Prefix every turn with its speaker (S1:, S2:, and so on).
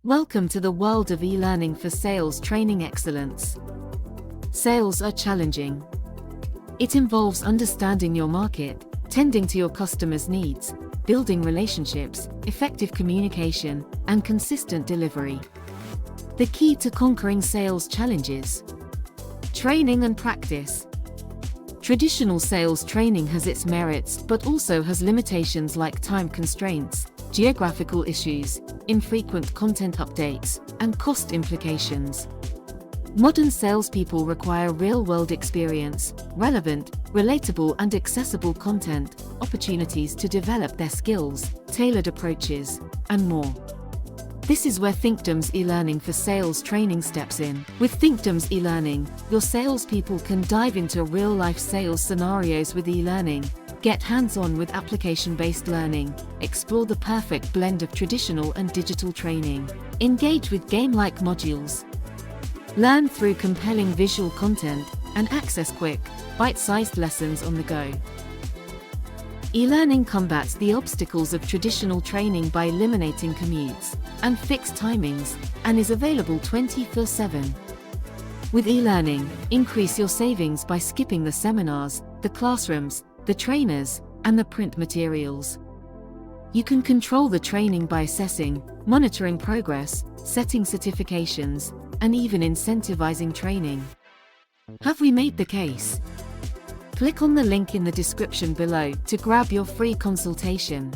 S1: Welcome to the world of e-learning for sales training excellence. Sales are challenging. It involves understanding your market, tending to your customers' needs, building relationships, effective communication, and consistent delivery. The key to conquering sales challenges: training and practice. Traditional sales training has its merits but also has limitations like time constraints, geographical issues, infrequent content updates, and cost implications. Modern salespeople require real-world experience, relevant, relatable and accessible content, opportunities to develop their skills, tailored approaches, and more. This is where Thinkdom's eLearning for sales training steps in. With Thinkdom's eLearning, your salespeople can dive into real-life sales scenarios with eLearning, get hands-on with application-based learning, explore the perfect blend of traditional and digital training, engage with game-like modules, learn through compelling visual content, and access quick, bite-sized lessons on the go. eLearning combats the obstacles of traditional training by eliminating commutes and fixed timings, and is available 24/7. With eLearning, increase your savings by skipping the seminars, the classrooms, the trainers, and the print materials. You can control the training by assessing, monitoring progress, setting certifications, and even incentivizing training. Have we made the case? Click on the link in the description below to grab your free consultation.